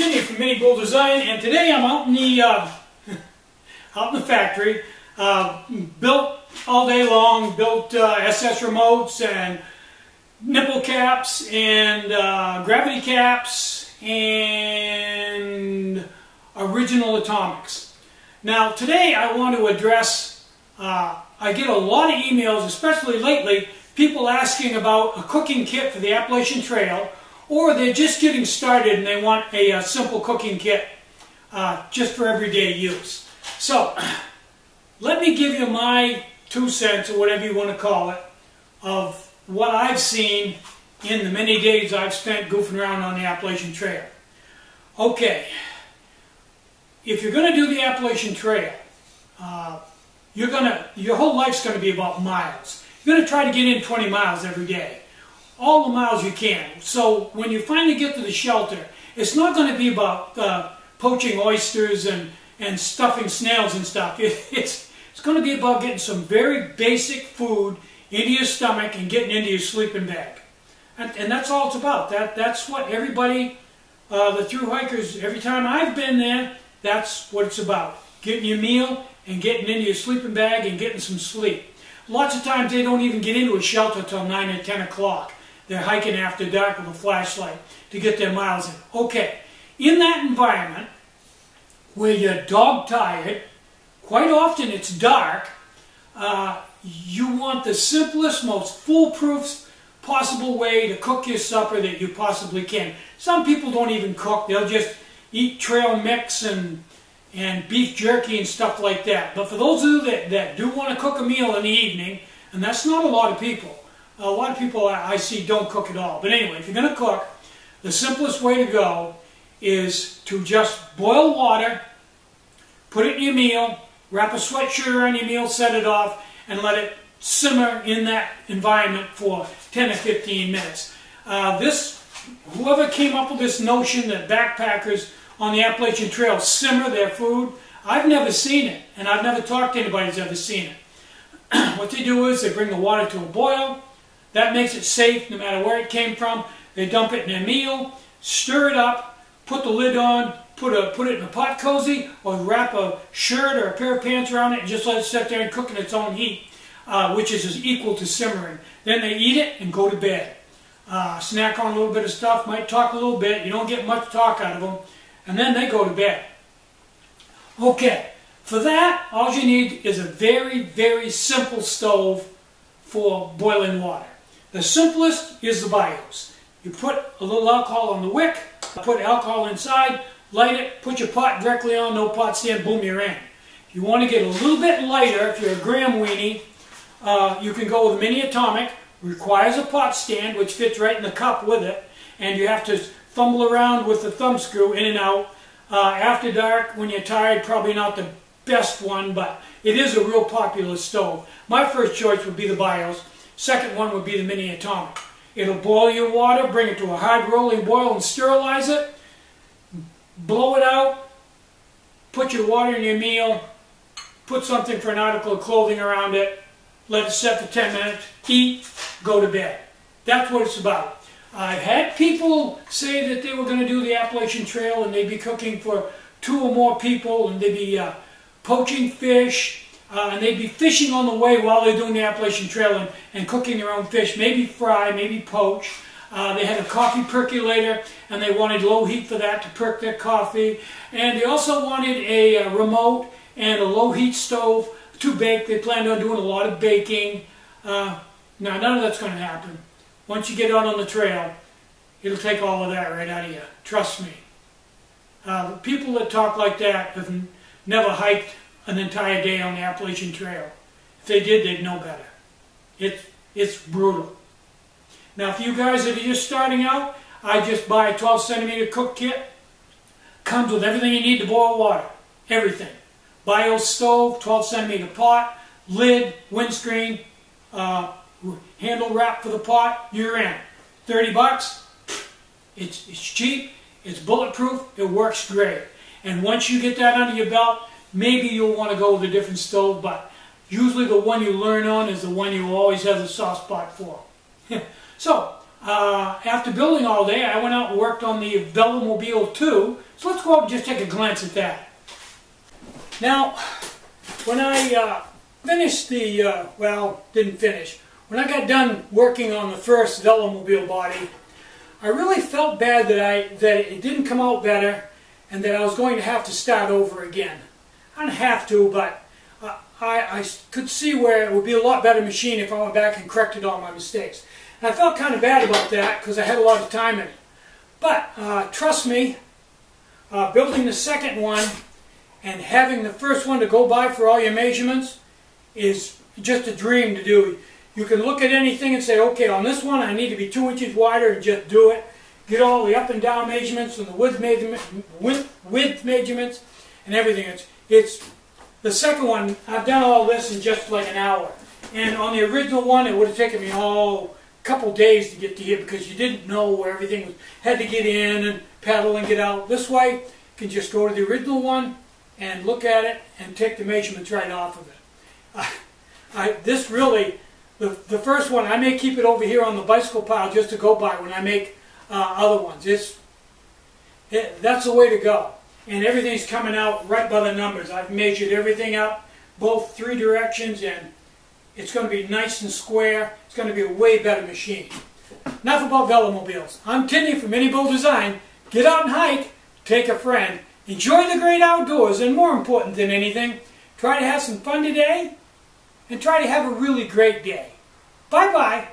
Tinny from minibulldesign, and today I'm out in the out in the factory. Built all day long. Built SS remotes and nipple caps and gravity caps and original atomics. Now today I want to address. I get a lot of emails, especially lately, people asking about a cooking kit for the Appalachian Trail, or they're just getting started and they want a simple cooking kit just for everyday use. So, let me give you my 2 cents, or whatever you want to call it, of what I've seen in the many days I've spent goofing around on the Appalachian Trail. Okay, if you're going to do the Appalachian Trail, your whole life's going to be about miles. You're going to try to get in 20 miles every day. All the miles you can. So when you finally get to the shelter, it's not going to be about poaching oysters and stuffing snails and stuff. It's going to be about getting some very basic food into your stomach and getting into your sleeping bag. And that's all it's about. That's what everybody, the thru hikers, every time I've been there, that's what it's about. Getting your meal and getting into your sleeping bag and getting some sleep. Lots of times they don't even get into a shelter till 9 or 10 o'clock. They're hiking after dark with a flashlight to get their miles in. Okay, in that environment where you're dog-tired, quite often it's dark, you want the simplest, most foolproof possible way to cook your supper that you possibly can. Some people don't even cook. They'll just eat trail mix and beef jerky and stuff like that. But for those of you that do want to cook a meal in the evening, and that's not a lot of people. A lot of people I see don't cook at all. But anyway, if you're going to cook, the simplest way to go is to just boil water, put it in your meal, wrap a sweatshirt around your meal, set it off, and let it simmer in that environment for 10 or 15 minutes. Whoever came up with this notion that backpackers on the Appalachian Trail simmer their food, I've never seen it, and I've never talked to anybody who's ever seen it. What they do is they bring the water to a boil. That makes it safe no matter where it came from. They dump it in their meal, stir it up, put the lid on, put it in a pot cozy, or wrap a shirt or a pair of pants around it and just let it sit there and cook in its own heat, which is equal to simmering. Then they eat it and go to bed. Snack on a little bit of stuff, might talk a little bit. You don't get much talk out of them. And then they go to bed. Okay, for that, all you need is a very, very simple stove for boiling water. The simplest is the BIOS. You put a little alcohol on the wick, put alcohol inside, light it, put your pot directly on, no pot stand, boom, you're in. If you want to get a little bit lighter, if you're a gram weenie, you can go with a mini atomic. Requires a pot stand, which fits right in the cup with it, and you have to fumble around with the thumb screw in and out. After dark, when you're tired, probably not the best one, but it is a real popular stove. My first choice would be the BIOS. Second one would be the mini atomic. It'll boil your water, bring it to a hard rolling boil and sterilize it. Blow it out, put your water in your meal, put something for an article of clothing around it, let it set for 10 minutes, eat, go to bed. That's what it's about. I've had people say that they were going to do the Appalachian Trail and they'd be cooking for 2 or more people, and they'd be poaching fish, and they'd be fishing on the way while they're doing the Appalachian Trail and cooking their own fish, maybe fry, maybe poach. They had a coffee percolator and they wanted low heat for that to perk their coffee. And they also wanted a remote and a low heat stove to bake. They planned on doing a lot of baking. Now none of that's going to happen. Once you get out on the trail, it'll take all of that right out of you. Trust me. The people that talk like that have never hiked an entire day on the Appalachian Trail. If they did, they'd know better. It's brutal. Now, for you guys that are just starting out, I just buy a 12 centimeter cook kit. Comes with everything you need to boil water. Everything. BIOS stove, 12 centimeter pot, lid, windscreen, handle wrap for the pot, you're in. 30 bucks, it's cheap, it's bulletproof, it works great. And once you get that under your belt, maybe you'll want to go with a different stove, but usually the one you learn on is the one you always have a soft spot for. So, after building all day, I went out and worked on the Velomobile 2. So let's go out and just take a glance at that. Now, when I finished the, well, didn't finish. When I got done working on the first Velomobile body, I really felt bad that it didn't come out better and that I was going to have to start over again. I don't have to, but I could see where it would be a lot better machine if I went back and corrected all my mistakes. And I felt kind of bad about that because I had a lot of time in it. But trust me, building the second one and having the first one to go by for all your measurements is just a dream to do. You can look at anything and say, okay, on this one I need to be 2 inches wider, and just do it. Get all the up and down measurements and the width measurements and everything. It's the second one, I've done all this in just like an hour. And on the original one, it would have taken me a couple days to get to here because you didn't know where everything was. Had to get in and pedal and get out. This way, you can just go to the original one and look at it and take the measurements right off of it. This really, the first one, I may keep it over here on the bicycle pile just to go by when I make other ones. That's the way to go. And everything's coming out right by the numbers. I've measured everything up, both 3 directions, and it's going to be nice and square. It's going to be a way better machine. Enough about Velomobiles. I'm Tinny from minibulldesign. Get out and hike, take a friend, enjoy the great outdoors, and more important than anything, try to have some fun today, and try to have a really great day. Bye-bye.